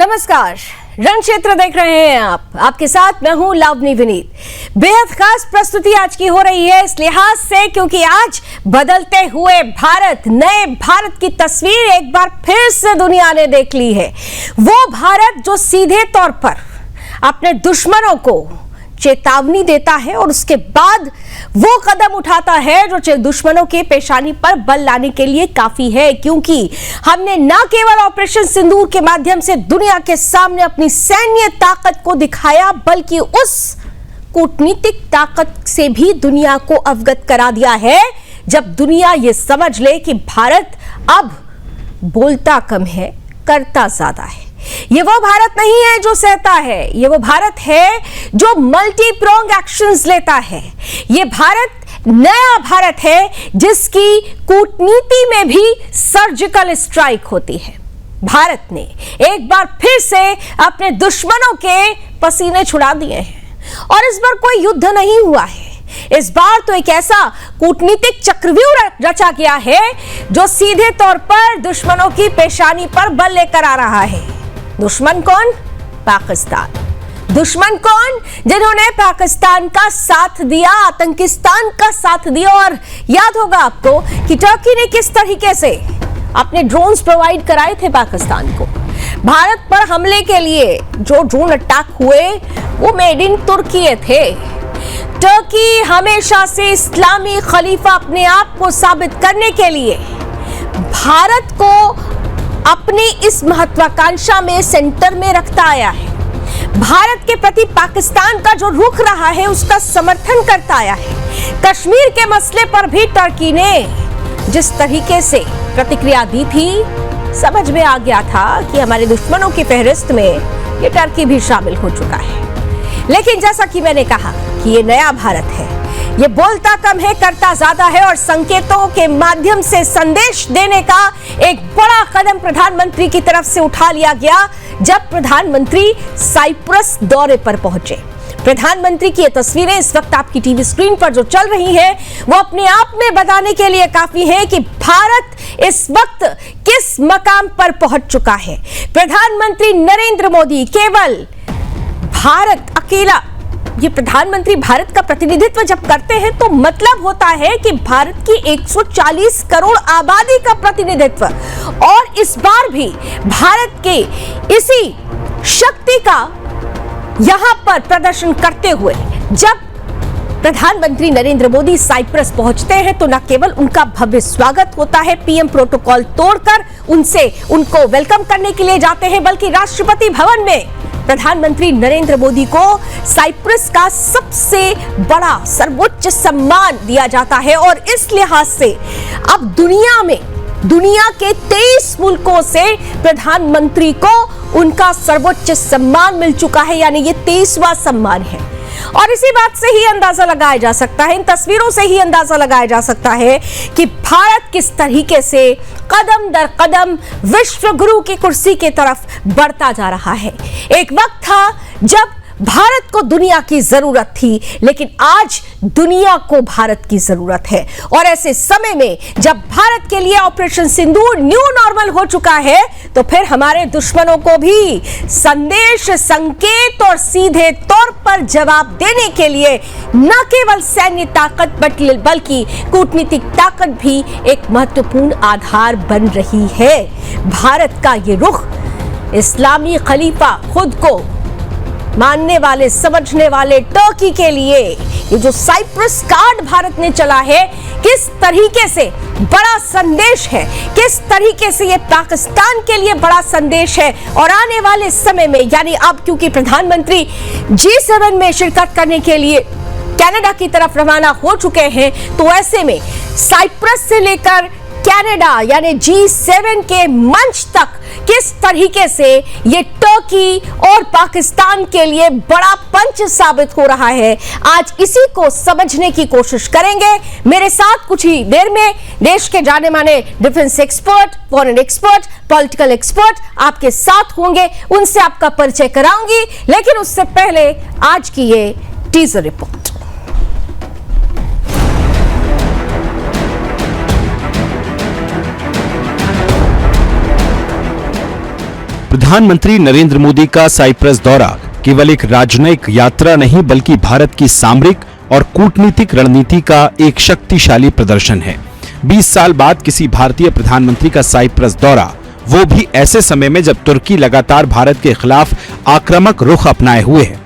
नमस्कार, रंग क्षेत्र देख रहे हैं आप। आपके साथ मैं हूं लावनी विनीत। बेहद खास प्रस्तुति आज की हो रही है इस लिहाज से क्योंकि आज बदलते हुए भारत, नए भारत की तस्वीर एक बार फिर से दुनिया ने देख ली है। वो भारत जो सीधे तौर पर अपने दुश्मनों को चेतावनी देता है और उसके बाद वो कदम उठाता है जो दुश्मनों के पेशानी पर बल लाने के लिए काफी है, क्योंकि हमने न केवल ऑपरेशन सिंदूर के माध्यम से दुनिया के सामने अपनी सैन्य ताकत को दिखाया, बल्कि उस कूटनीतिक ताकत से भी दुनिया को अवगत करा दिया है। जब दुनिया ये समझ ले कि भारत अब बोलता कम है, करता ज्यादा है। ये वो भारत नहीं है जो सहता है, ये वो भारत है जो मल्टी प्रोंग एक्शंस लेता है। ये भारत नया भारत है जिसकी कूटनीति में भी सर्जिकल स्ट्राइक होती है। भारत ने एक बार फिर से अपने दुश्मनों के पसीने छुड़ा दिए हैं और इस बार कोई युद्ध नहीं हुआ है। इस बार तो एक ऐसा कूटनीतिक चक्रव्यूह रचा गया है जो सीधे तौर पर दुश्मनों की पेशानी पर बल लेकर आ रहा है। दुश्मन कौन? पाकिस्तान। दुश्मन कौन? जिन्होंने पाकिस्तान का साथ दिया, आतंकिस्तान का साथ दिया। और याद होगा आपको कि टर्की ने किस तरीके से अपने ड्रोन्स प्रोवाइड कराए थे पाकिस्तान को। भारत पर हमले के लिए जो ड्रोन अटैक हुए वो मेड इन तुर्की थे। टर्की हमेशा से इस्लामी खलीफा अपने आप को साबित करने के लिए भारत को अपनी इस महत्वाकांक्षा में सेंटर में रखता आया है। भारत के प्रति पाकिस्तान का जो रुख रहा है उसका समर्थन करता आया है। कश्मीर के मसले पर भी टर्की ने जिस तरीके से प्रतिक्रिया दी थी, समझ में आ गया था कि हमारे दुश्मनों की फहरिस्त में ये टर्की भी शामिल हो चुका है। लेकिन जैसा कि मैंने कहा कि ये नया भारत है, ये बोलता कम है, करता ज्यादा है और संकेतों के माध्यम से संदेश देने का एक बड़ा कदम प्रधानमंत्री की तरफ से उठा लिया गया जब प्रधानमंत्री साइप्रस दौरे पर पहुंचे। प्रधानमंत्री की ये तस्वीरें इस वक्त आपकी टीवी स्क्रीन पर जो चल रही हैं, वो अपने आप में बताने के लिए काफी है कि भारत इस वक्त किस मकाम पर पहुंच चुका है। प्रधानमंत्री नरेंद्र मोदी केवल भारत अकेला, ये प्रधानमंत्री भारत का प्रतिनिधित्व जब करते हैं तो मतलब होता है कि भारत की 140 करोड़ आबादी का प्रतिनिधित्व। और इस बार भी भारत के इसी शक्ति का यहां पर प्रदर्शन करते हुए जब प्रधानमंत्री नरेंद्र मोदी साइप्रस पहुंचते हैं तो न केवल उनका भव्य स्वागत होता है, पीएम प्रोटोकॉल तोड़कर उनको वेलकम करने के लिए जाते हैं, बल्कि राष्ट्रपति भवन में प्रधानमंत्री नरेंद्र मोदी को साइप्रस का सबसे बड़ा सर्वोच्च सम्मान दिया जाता है। और इस लिहाज से अब दुनिया के 23 मुल्कों से प्रधानमंत्री को उनका सर्वोच्च सम्मान मिल चुका है, यानी ये 23वां सम्मान है। और इसी बात से ही अंदाजा लगाया जा सकता है, इन तस्वीरों से ही अंदाजा लगाया जा सकता है कि भारत किस तरीके से कदम दर कदम विश्व गुरु की कुर्सी की तरफ बढ़ता जा रहा है। एक वक्त था जब भारत को दुनिया की जरूरत थी, लेकिन आज दुनिया को भारत की जरूरत है। और ऐसे समय में जब भारत के लिए ऑपरेशन सिंदूर न्यू नॉर्मल हो चुका है, तो फिर हमारे दुश्मनों को भी संदेश, संकेत और सीधे तौर पर जवाब देने के लिए न केवल सैन्य ताकत बल्कि कूटनीतिक ताकत भी एक महत्वपूर्ण आधार बन रही है। भारत का ये रुख इस्लामी खलीफा, खुद को मानने वाले, समझने वाले टर्की के लिए ये जो साइप्रस कार्ड भारत ने चला है, किस तरीके से बड़ा संदेश है, किस तरीके से ये पाकिस्तान के लिए बड़ा संदेश है। और आने वाले समय में, यानी अब क्योंकि प्रधानमंत्री G7 में शिरकत करने के लिए कनाडा की तरफ रवाना हो चुके हैं, तो ऐसे में साइप्रस से लेकर कनाडा यानी G7 के मंच तक किस तरीके से ये टर्की और पाकिस्तान के लिए बड़ा पंच साबित हो रहा है, आज इसी को समझने की कोशिश करेंगे। मेरे साथ कुछ ही देर में देश के जाने माने defence expert, foreign expert, political expert आपके साथ होंगे, उनसे आपका परिचय कराऊंगी। लेकिन उससे पहले आज की ये टीजर रिपोर्ट। प्रधानमंत्री नरेंद्र मोदी का साइप्रस दौरा केवल एक राजनयिक यात्रा नहीं बल्कि भारत की सामरिक और कूटनीतिक रणनीति का एक शक्तिशाली प्रदर्शन है। 20 साल बाद किसी भारतीय प्रधानमंत्री का साइप्रस दौरा, वो भी ऐसे समय में जब तुर्की लगातार भारत के खिलाफ आक्रामक रुख अपनाए हुए है,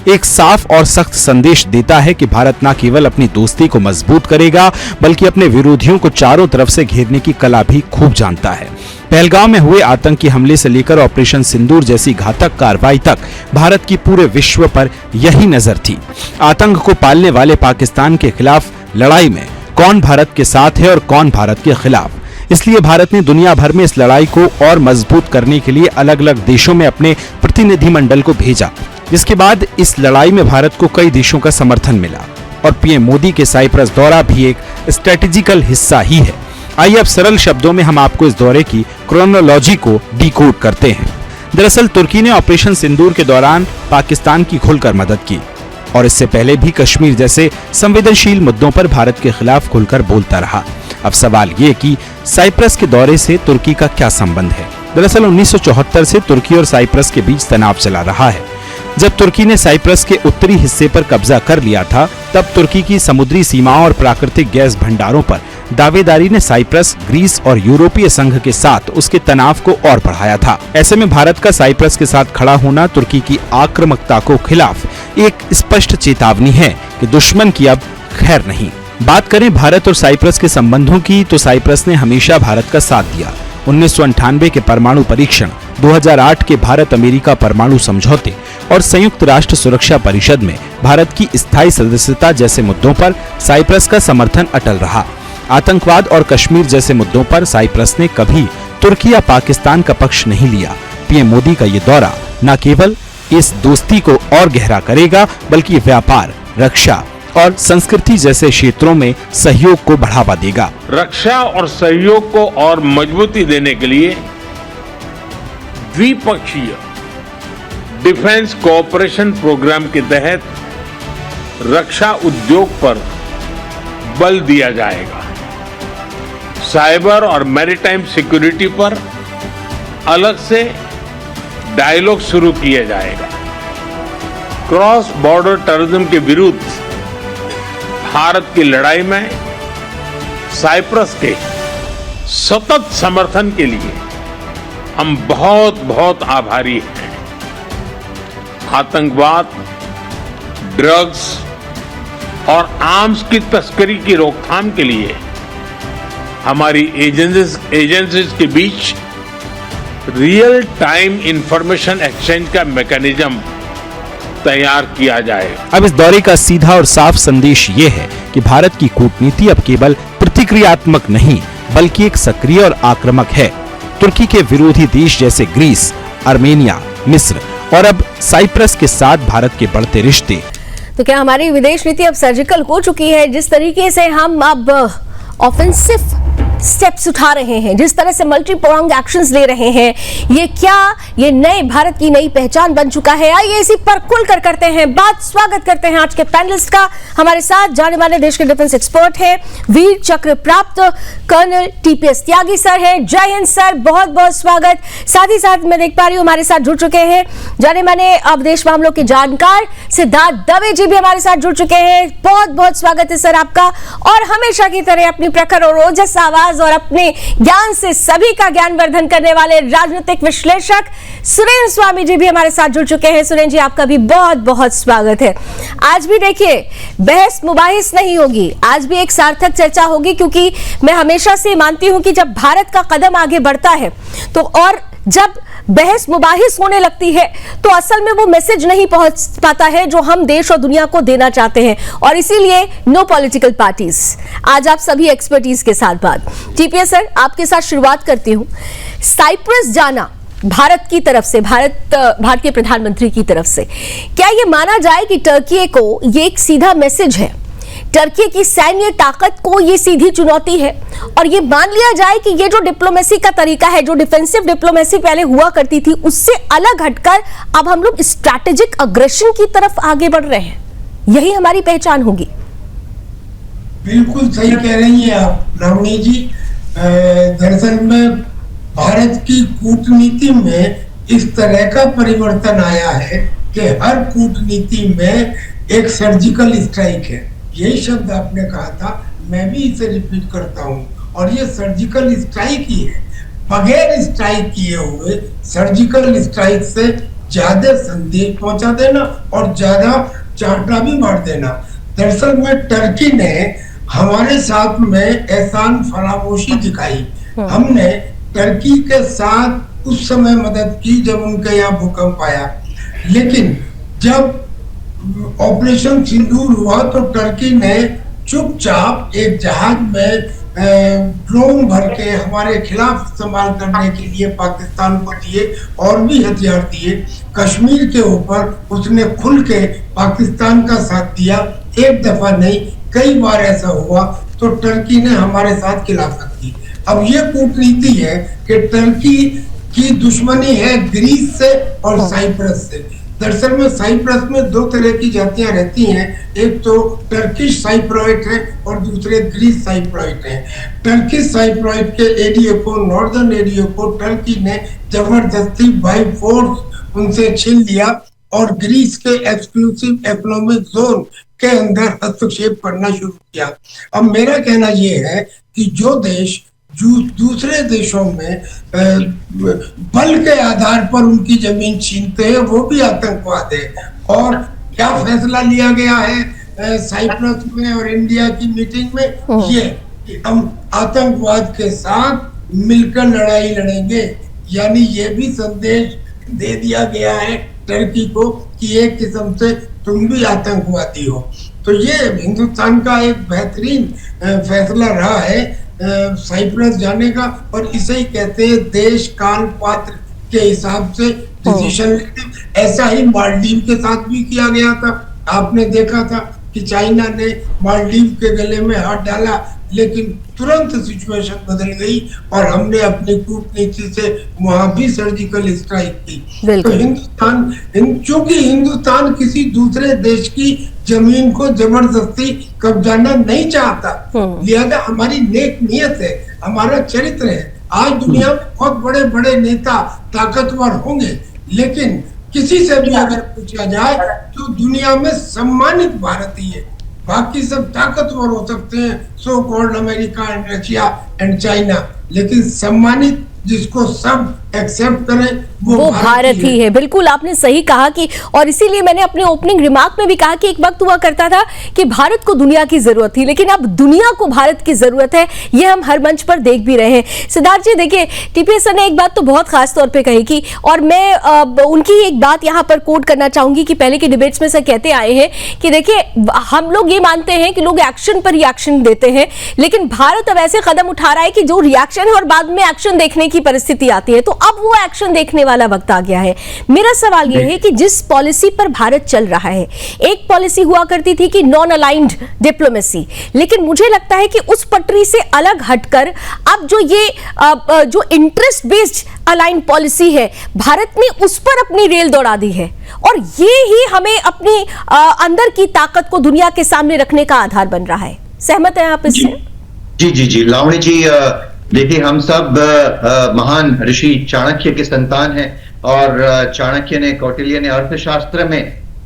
एक साफ और सख्त संदेश देता है कि भारत न केवल अपनी दोस्ती को मजबूत करेगा बल्कि अपने विरोधियों को चारों तरफ से घेरने की कला भी खूब जानता है। पहलगाम में हुए आतंकी हमले से लेकर ऑपरेशन सिंदूर जैसी घातक कार्रवाई तक भारत की पूरे विश्व पर यही नजर थी। आतंक को पालने वाले पाकिस्तान के खिलाफ लड़ाई में कौन भारत के साथ है और कौन भारत के खिलाफ। इसलिए भारत ने दुनिया भर में इस लड़ाई को और मजबूत करने के लिए अलग अलग देशों में अपने प्रतिनिधिमंडल को भेजा, जिसके बाद इस लड़ाई में भारत को कई देशों का समर्थन मिला और पीएम मोदी के साइप्रस दौरा भी एक स्ट्रेटेजिकल हिस्सा ही है। आइए अब सरल शब्दों में हम आपको इस दौरे की क्रोनोलॉजी को डिकोड करते हैं। दरअसल तुर्की ने ऑपरेशन सिंदूर के दौरान पाकिस्तान की खुलकर मदद की और इससे पहले भी कश्मीर जैसे संवेदनशील मुद्दों पर भारत के खिलाफ खुलकर बोलता रहा। अब सवाल ये कि साइप्रस के दौरे से तुर्की का क्या संबंध है। दरअसल 1974 से तुर्की और साइप्रस के बीच तनाव चला रहा है। जब तुर्की ने साइप्रस के उत्तरी हिस्से पर कब्जा कर लिया था, तब तुर्की की समुद्री सीमाओं और प्राकृतिक गैस भंडारों पर दावेदारी ने साइप्रस, ग्रीस और यूरोपीय संघ के साथ उसके तनाव को और बढ़ाया था। ऐसे में भारत का साइप्रस के साथ खड़ा होना तुर्की की आक्रामकता को खिलाफ एक स्पष्ट चेतावनी है कि दुश्मन की अब खैर नहीं। बात करें भारत और साइप्रस के संबंधों की, तो साइप्रस ने हमेशा भारत का साथ दिया। 1998 के परमाणु परीक्षण, 2008 के भारत अमेरिका परमाणु समझौते और संयुक्त राष्ट्र सुरक्षा परिषद में भारत की स्थायी सदस्यता जैसे मुद्दों पर साइप्रस का समर्थन अटल रहा। आतंकवाद और कश्मीर जैसे मुद्दों पर साइप्रस ने कभी तुर्की या पाकिस्तान का पक्ष नहीं लिया। पीएम मोदी का ये दौरा न केवल इस दोस्ती को और गहरा करेगा बल्कि व्यापार, रक्षा और संस्कृति जैसे क्षेत्रों में सहयोग को बढ़ावा देगा। रक्षा और सहयोग को और मजबूती देने के लिए द्विपक्षीय डिफेंस कोऑपरेशन प्रोग्राम के तहत रक्षा उद्योग पर बल दिया जाएगा। साइबर और मैरीटाइम सिक्योरिटी पर अलग से डायलॉग शुरू किया जाएगा। क्रॉस बॉर्डर टेररिज्म के विरुद्ध भारत की लड़ाई में साइप्रस के सतत समर्थन के लिए हम बहुत बहुत आभारी हैं। आतंकवाद, ड्रग्स और आर्म्स की तस्करी की रोकथाम के लिए हमारी एजेंसीज के बीच रियल टाइम इंफॉर्मेशन एक्सचेंज का मैकेनिज्म तैयार किया जाए। अब इस दौरे का सीधा और साफ संदेश ये है कि भारत की कूटनीति अब केवल प्रतिक्रियात्मक नहीं बल्कि एक सक्रिय और आक्रामक है। तुर्की के विरोधी देश जैसे ग्रीस, आर्मेनिया, मिस्र और अब साइप्रस के साथ भारत के बढ़ते रिश्ते। तो क्या हमारी विदेश नीति अब सर्जिकल हो चुकी है? जिस तरीके से हम अब ऑफेंसिव स्टेप्स उठा रहे हैं, जिस तरह से मल्टी प्रोंग एक्शंस ले रहे हैं, ये क्या ये नए भारत की नई पहचान बन चुका है? आइए इसी पर खुलकर करते हैं बात। स्वागत करते हैं आज के पैनलिस्ट का। हमारे साथ जाने माने देश के डिफेंस एक्सपर्ट हैं, वीर चक्र प्राप्त कर्नल टीपीएस त्यागी सर हैं। जय हिंद सर, बहुत बहुत स्वागत। साथ ही साथ मैं देख पा रही हूँ हमारे साथ जुड़ चुके हैं जाने माने विदेश मामलों के जानकार सिद्धार्थ दवे जी भी हमारे साथ जुड़ चुके हैं। बहुत बहुत स्वागत है सर आपका। और हमेशा की तरह अपनी प्रखर और ओजस आवाज और अपने ज्ञान से सभी का ज्ञानवर्धन करने वाले राजनीतिक विश्लेषक सुरेंद्र स्वामी जी भी हमारे साथ जुड़ चुके हैं। सुरेंद्र जी, आपका भी बहुत बहुत स्वागत है। आज भी देखिए बहस मुबाहिस नहीं होगी, आज भी एक सार्थक चर्चा होगी, क्योंकि मैं हमेशा से मानती हूं कि जब भारत का कदम आगे बढ़ता है तो और जब बहस मुबाहिस होने लगती है तो असल में वो मैसेज नहीं पहुंच पाता है जो हम देश और दुनिया को देना चाहते हैं। और इसीलिए नो पॉलिटिकल पार्टीज। आज आप सभी एक्सपर्टीज के साथ बात। टीपीएस सर, आपके साथ शुरुआत करती हूं। साइप्रस जाना भारत की तरफ से, भारत के प्रधानमंत्री की तरफ से, क्या ये माना जाए कि टर्की को ये एक सीधा मैसेज है, टर्की की सैन्य ताकत को ये सीधी चुनौती है, और ये मान लिया जाए कि ये जो डिप्लोमेसी का तरीका है, जो डिफेंसिव डिप्लोमेसी पहले हुआ करती थी, उससे अलग हटकर अब हम लोग स्ट्रैटेजिक अग्रेशन की तरफ आगे बढ़ रहे हैं, यही हमारी पहचान होगी? बिल्कुल सही कह रही हैं आप नवनी जी। दरअसल में भारत की कूटनीति में इस तरह का परिवर्तन आया है कि हर कूटनीति में एक सर्जिकल स्ट्राइक है। यही शब्द आपने कहा था, मैं भी इसे रिपीट करता हूँ, और ये सर्जिकल स्ट्राइक ही है। बगैर स्ट्राइक किए हुए सर्जिकल स्ट्राइक से ज्यादा संदेश पहुंचा देना और ज्यादा चांटा भी मार देना। दरअसल में टर्की ने हमारे साथ में एहसान फरामोशी दिखाई। हमने टर्की के साथ उस समय मदद की जब उनके यहाँ भूकंप आया, लेकिन जब ऑपरेशन सिंदूर हुआ तो टर्की ने चुपचाप एक जहाज में ड्रोन भर के हमारे खिलाफ इस्तेमाल करने के लिए पाकिस्तान को दिए और भी हथियार दिए। कश्मीर के ऊपर उसने खुल के पाकिस्तान का साथ दिया। एक दफा नहीं, कई बार ऐसा हुआ तो टर्की ने हमारे साथ खिलाफत की। अब ये कूटनीति है कि टर्की की दुश्मनी है ग्रीस से और साइप्रस से। दरअसल में साइप्रस में दो तरह की जातियां रहती हैं, एक तो टर्किश साइप्रोइट है और दूसरे ग्रीस साइप्रोइट है। टर्किश साइप्रोइट के एरिया को, नॉर्दर्न एरिया को टर्की ने जबरदस्ती बाय फोर्स उनसे छीन लिया और ग्रीस के एक्सक्लूसिव इकोनॉमिक जोन के अंदर हस्तक्षेप करना शुरू किया। अब मेरा कहना यह है कि जो देश दूसरे देशों में बल के आधार पर उनकी जमीन छीनते हैं वो भी आतंकवाद है। और क्या फैसला लिया गया है साइप्रस में और इंडिया की मीटिंग में, ये कि हम आतंकवाद के साथ मिलकर लड़ाई लड़ेंगे। यानी ये भी संदेश दे दिया गया है टर्की को कि एक किस्म से तुम भी आतंकवादी हो। तो ये हिंदुस्तान का एक बेहतरीन फैसला रहा है साइप्रस जाने का, और इसे ही कहते हैं देश काल पात्र के हिसाब से डिसीजन लेते। ऐसा ही मालदीव के साथ भी किया गया था। आपने देखा था कि चाइना ने मालदीव के गले में हाथ डाला, लेकिन तुरंत सिचुएशन बदल गई और हमने अपनी कूटनीति से वहां भी सर्जिकल स्ट्राइक की। तो चूंकि हिंदुस्तान किसी दूसरे देश की जमीन को जबरदस्ती कब्जाना नहीं चाहता, लिहाजा हमारी नेक नियत है, हमारा चरित्र है। आज दुनिया में बहुत बड़े बड़े नेता ताकतवर होंगे, लेकिन किसी से भी अगर पूछा जाए तो दुनिया में सम्मानित भारतीय है। बाकी सब ताकतवर हो सकते हैं, so called America and Russia and China, लेकिन सम्मानित जिसको सब एक्सेप्ट करें वो भारत ही है। बिल्कुल आपने सही कहा कि, और इसीलिए मैंने अपने ओपनिंग रिमार्क में भी कहा कि एक वक्त हुआ करता था कि भारत को दुनिया की जरूरत थी, लेकिन अब दुनिया को भारत की जरूरत है। ये हम हर मंच पर देख भी रहे हैं। सिद्धार्थ जी देखिए, टीपीएस सर ने एक बात तो बहुत खास तौर पे कही कि, और मैं उनकी एक बात यहाँ पर कोट करना चाहूंगी कि पहले के डिबेट्स में सर कहते आए हैं कि देखिए हम लोग ये मानते हैं कि लोग एक्शन पर रिएक्शन देते हैं, लेकिन भारत अब ऐसे कदम उठा रहा है कि जो रिएक्शन है और बाद में एक्शन देखने की परिस्थिति आती है, तो अब वो एक्शन देखने वाला वक्त आ गया है। मेरा सवाल यह है कि जिस पॉलिसी पर भारत चल रहा है, एक पॉलिसी हुआ करती थी कि नॉन अलाइंड डिप्लोमेसी, लेकिन मुझे लगता है कि उस पटरी से अलग हटकर अब जो ये जो इंटरेस्ट बेस्ड अलाइंड पॉलिसी है, भारत ने उस पर अपनी रेल दौड़ा दी है, और ये ही हमें अपनी अंदर की ताकत को दुनिया के सामने रखने का आधार बन रहा है। सहमत हैं आप इससे? जी जी जी लावणी जी, देखिए हम सब महान ऋषि चाणक्य के संतान हैं, और चाणक्य ने, कौटिल्य ने अर्थशास्त्र में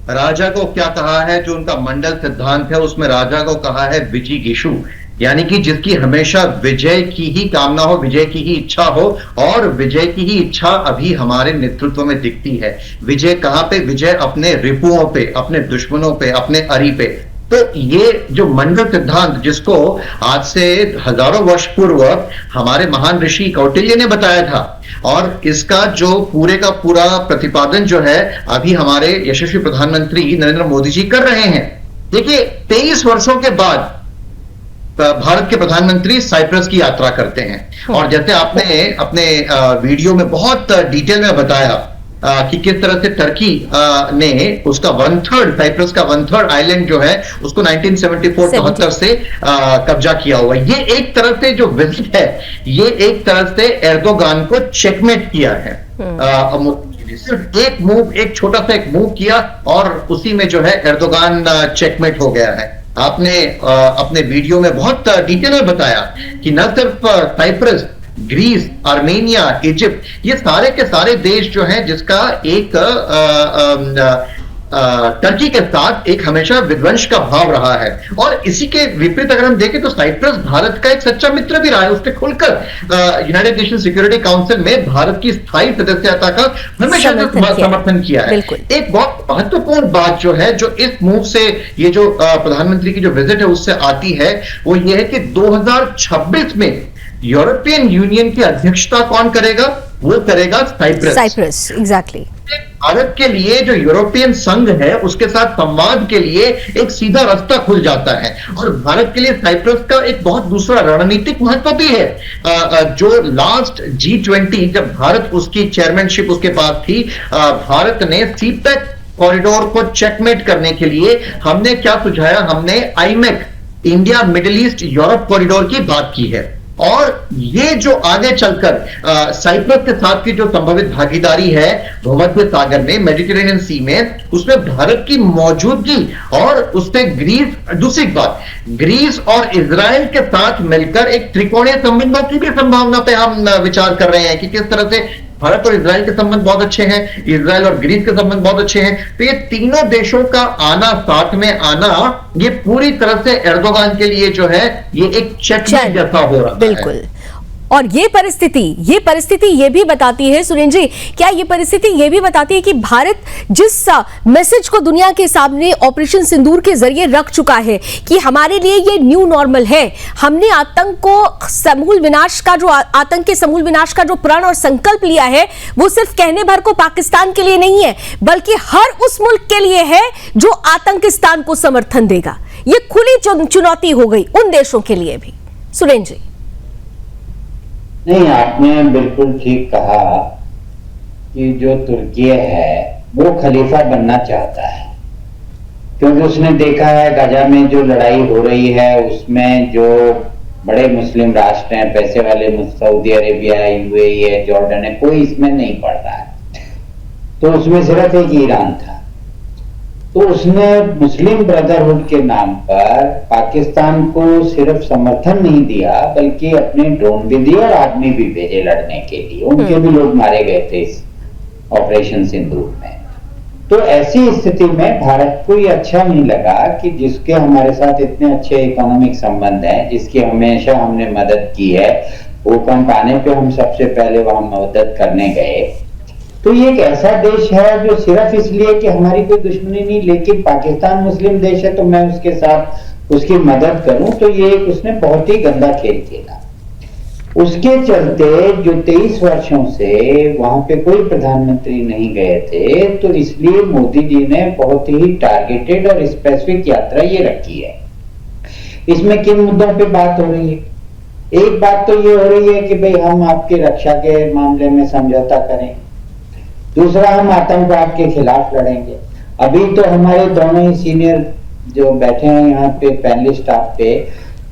राजा को क्या कहा है, जो उनका मंडल सिद्धांत है उसमें राजा को कहा है विजिगीषु, यानी कि जिसकी हमेशा विजय की ही कामना हो, विजय की ही इच्छा हो, और विजय की ही इच्छा अभी हमारे नेतृत्व में दिखती है। विजय कहां पे? विजय अपने रिपुओं पे, अपने दुश्मनों पे, अपने अरी पे। तो ये जो मंडल सिद्धांत, जिसको आज से हजारों वर्ष पूर्व हमारे महान ऋषि कौटिल्य ने बताया था, और इसका जो पूरे का पूरा प्रतिपादन जो है अभी हमारे यशस्वी प्रधानमंत्री नरेंद्र मोदी जी कर रहे हैं। देखिए 23 वर्षों के बाद भारत के प्रधानमंत्री साइप्रस की यात्रा करते हैं, और जैसे आपने अपने वीडियो में बहुत डिटेल में बताया कि किस तरह से टर्की ने उसका 1/3, साइप्रस का 1/3 आइलैंड जो है उसको 1974-73 से कब्जा किया हुआ। ये एक तरह से जो विजिट है, ये एक तरह से एर्दोगान को चेकमेट किया है। सिर्फ एक मूव, एक छोटा सा एक मूव किया, और उसी में जो है एर्दोगान चेकमेट हो गया है। आपने अपने वीडियो में बहुत डिटेल में बताया कि न सिर्फ साइप्रस ग्रीस, आर्मेनिया, इजिप्ट, ये सारे के सारे देश जो हैं जिसका एक टर्की के साथ एक हमेशा विध्वंस का भाव रहा है। और इसी के विपरीत अगर हम देखें तो साइप्रस भारत का एक सच्चा मित्र भी रहा है। उसने खुलकर यूनाइटेड नेशन सिक्योरिटी काउंसिल में भारत की स्थायी सदस्यता का हमेशा समर्थन किया है। एक बहुत महत्वपूर्ण बात जो है, जो इस मूव से, ये जो प्रधानमंत्री की जो विजिट है उससे आती है, वो ये है कि 2026 में यूरोपियन यूनियन की अध्यक्षता कौन करेगा? वो करेगा साइप्रस। एग्जैक्टली। भारत के लिए जो यूरोपियन संघ है उसके साथ संवाद के लिए एक सीधा रास्ता खुल जाता है। और भारत के लिए साइप्रस का एक बहुत दूसरा रणनीतिक महत्व भी है। जो लास्ट G20 जब भारत उसकी चेयरमैनशिप उसके पास थी, भारत ने सीपेक कॉरिडोर को चेकमेट करने के लिए हमने क्या सुझाया? हमने IMEC, India middle east Europe corridor की बात की है। और ये जो आगे चलकर साइप्रस के साथ की जो संभावित भागीदारी है भूमध्य सागर में, मेडिटेरेनियन सी में, उसमें भारत की मौजूदगी और उससे ग्रीस, दूसरी बात, ग्रीस और इजराइल के साथ मिलकर एक त्रिकोणीय संबंधों की भी संभावना पे हम विचार कर रहे हैं कि किस तरह से भारत और इजराइल के संबंध बहुत अच्छे हैं, इजराइल और ग्रीस के संबंध बहुत अच्छे हैं। तो ये तीनों देशों का आना, साथ में आना, ये पूरी तरह से एर्दोगान के लिए जो है ये एक चेकमेट जैसा हो रहा है। बिल्कुल। और ये परिस्थिति ये भी बताती है, सुरेंद्र जी, क्या ये परिस्थिति ये भी बताती है कि भारत जिस मैसेज को दुनिया के सामने ऑपरेशन सिंदूर के जरिए रख चुका है कि हमारे लिए ये न्यू नॉर्मल है, हमने आतंक को समूल विनाश का जो आतंक के समूल विनाश का जो प्रण और संकल्प लिया है, वो सिर्फ कहने भर को पाकिस्तान के लिए नहीं है, बल्कि हर उस मुल्क के लिए है जो आतंकिस्तान को समर्थन देगा। ये खुली चुनौती हो गई उन देशों के लिए भी। सुरेंद्र जी। नहीं, आपने बिल्कुल ठीक कहा कि जो तुर्की है वो खलीफा बनना चाहता है, क्योंकि उसने देखा है गाजा में जो लड़ाई हो रही है उसमें जो बड़े मुस्लिम राष्ट्र हैं, पैसे वाले, सऊदी अरेबिया है, यूएई है, जॉर्डन है, कोई इसमें नहीं पड़ रहा है। तो उसमें सिर्फ एक ईरान था। तो उसने मुस्लिम ब्रदरहुड के नाम पर पाकिस्तान को सिर्फ समर्थन नहीं दिया, बल्कि अपने ड्रोन भी दिए और आदमी भी भेजे लड़ने के लिए। उनके भी लोग मारे गए थे इस ऑपरेशन सिंदूर में। तो ऐसी स्थिति में भारत को ये अच्छा नहीं लगा कि जिसके हमारे साथ इतने अच्छे इकोनॉमिक संबंध हैं, जिसकी हमेशा हमने मदद की है, भूकंप आने पे हम सबसे पहले वहां मदद करने गए। तो ये एक ऐसा देश है जो सिर्फ इसलिए कि हमारी कोई दुश्मनी नहीं, लेकिन पाकिस्तान मुस्लिम देश है तो मैं उसके साथ उसकी मदद करूं, तो ये एक उसने बहुत ही गंदा खेल खेला। उसके चलते जो 23 वर्षों से वहां पे कोई प्रधानमंत्री नहीं गए थे, तो इसलिए मोदी जी ने बहुत ही टारगेटेड और स्पेसिफिक यात्रा ये रखी है। इसमें किन मुद्दों पे बात हो रही है? एक बात तो ये हो रही है कि भाई हम आपकी रक्षा के मामले में समझौता करें, दूसरा हम आतंकवाद के खिलाफ लड़ेंगे। अभी तो हमारे दोनों ही सीनियर जो बैठे हैं यहाँ पे पैनलिस्ट स्टाफ पे,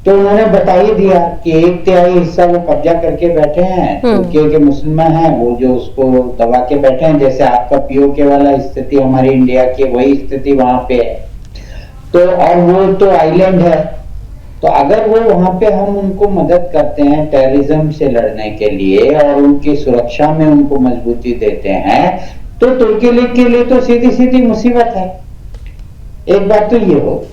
तो उन्होंने बता ही दिया कि 1/3 हिस्सा वो कब्जा करके बैठे हैं, तुर्की के मुसलमान हैं वो जो उसको दबा के बैठे हैं। जैसे आपका पीओके वाला स्थिति हमारी इंडिया की, वही स्थिति वहां पे है। तो और वो तो आइलैंड है, तो अगर वो वहां पे हम उनको मदद करते हैं टेररिज्म से लड़ने के लिए और उनकी सुरक्षा में उनको मजबूती देते हैं, तो तुर्की लीग के लिए तो सीधी सीधी मुसीबत है। एक बात तो ये हो।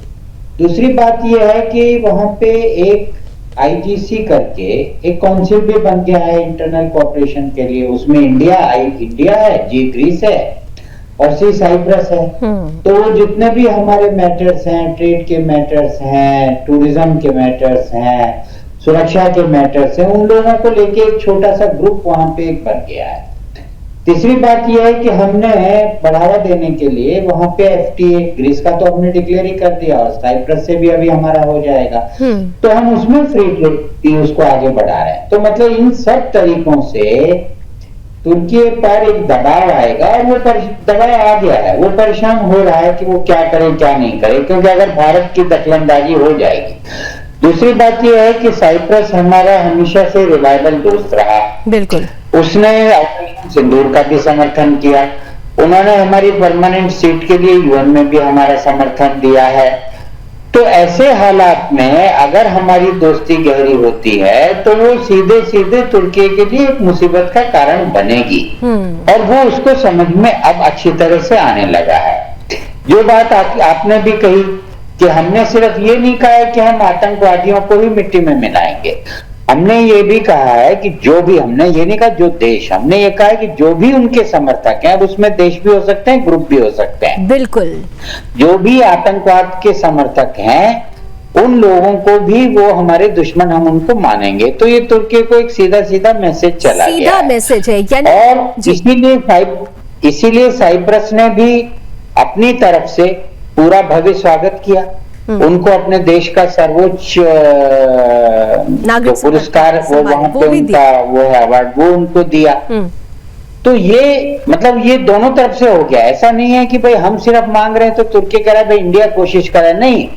दूसरी बात ये है कि वहां पे एक आईजीसी करके एक काउंसिल भी बन गया है इंटरनल कोऑपरेशन के लिए। उसमें इंडिया है, जी ग्रीस है और सी साइप्रस है। तो जितने भी हमारे मैटर्स हैं, ट्रेड के मैटर्स हैं, टूरिज्म के मैटर्स हैं, सुरक्षा के मैटर्स हैं, उन लोगों को लेके एक छोटा सा ग्रुप वहां पे एक बन गया है। तीसरी बात यह है कि हमने बढ़ावा देने के लिए वहां पे एफटीए, ग्रीस का तो हमने डिक्लेयर ही कर दिया और साइप्रस से भी अभी हमारा हो जाएगा, तो हम उसमें फ्री ट्रेड उसको आगे बढ़ा रहे हैं। तो मतलब इन सब तरीकों से तुर्की पर एक दबाव आएगा और वो दबाव आ गया है। वो परेशान हो रहा है कि वो क्या करे क्या नहीं करे, क्योंकि अगर भारत की दखलंदाजी हो जाएगी। दूसरी बात यह है कि साइप्रस हमारा हमेशा से रिलायबल दोस्त रहा। बिल्कुल। उसने ऑपरेशन सिंदूर का भी समर्थन किया। उन्होंने हमारी परमानेंट सीट के लिए यूएन में भी हमारा समर्थन दिया है। तो ऐसे हालात में अगर हमारी दोस्ती गहरी होती है तो वो सीधे सीधे तुर्की के लिए एक मुसीबत का कारण बनेगी, और वो उसको समझ में अब अच्छी तरह से आने लगा है। जो बात आपने भी कही कि हमने सिर्फ ये नहीं कहा है कि हम आतंकवादियों को ही मिट्टी में मिलाएंगे, हमने ये भी कहा है कि जो भी, हमने ये नहीं कहा जो देश, हमने ये कहा है कि जो भी उनके समर्थक हैं, अब उसमें देश भी हो सकते हैं, ग्रुप भी हो सकते हैं, बिल्कुल, जो भी आतंकवाद के समर्थक हैं उन लोगों को भी वो हमारे दुश्मन, हम उनको मानेंगे। तो ये तुर्की को एक सीधा सीधा मैसेज चला गया, सीधा मैसेज है, यानी और इसीलिए साइप्रस ने भी अपनी तरफ से पूरा भव्य स्वागत किया, उनको अपने देश का सर्वोच्च पुरस्कार वो वहां पे उनका वो है अवार्ड, वो उनको दिया। तो ये मतलब ये दोनों तरफ से हो गया, ऐसा नहीं है कि भाई हम सिर्फ मांग रहे हैं तो तुर्की कह रहा है भाई इंडिया कोशिश कर रहा है, नहीं,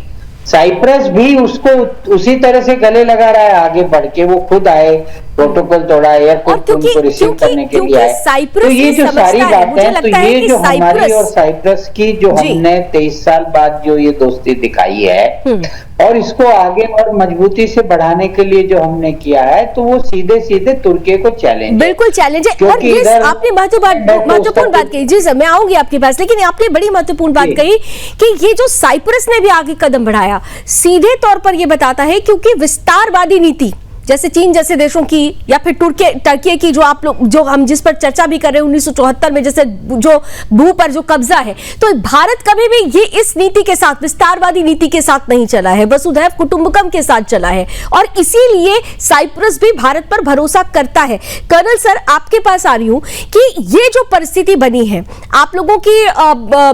साइप्रस भी उसको उसी तरह से गले लगा रहा है आगे बढ़ के, वो खुद आए, प्रोटोकॉल तोड़ा, एयरपोर्ट पे उनको रिसीव करने के लिए आए। तो ये जो सारी बातें, तो ये जो हमारी और साइप्रस की जो हमने 23 साल बाद जो ये दोस्ती दिखाई है और इसको आगे और मजबूती से बढ़ाने के लिए जो हमने किया है, तो वो सीधे सीधे तुर्की को चैलेंज, बिल्कुल चैलेंज है। और आपने महत्वपूर्ण बात कही, जी सर मैं आऊंगी आपके पास, लेकिन आपने बड़ी महत्वपूर्ण बात कही कि ये जो साइप्रस ने भी आगे कदम बढ़ाया, सीधे तौर पर ये बताता है क्योंकि विस्तारवादी नीति जैसे चीन जैसे देशों की या फिर टर्की की, जो आप लोग जो हम जिस पर चर्चा भी कर रहे हैं 1974 में जैसे जो भू पर जो कब्जा है, तो भारत कभी भी ये इस नीति के साथ, विस्तारवादी नीति के साथ नहीं चला है, वसुधैव कुटुंबकम के साथ चला है, और इसीलिए साइप्रस भी भारत पर भरोसा करता है। कर्नल सर आपके पास आ रही हूं कि ये जो परिस्थिति बनी है, आप लोगों की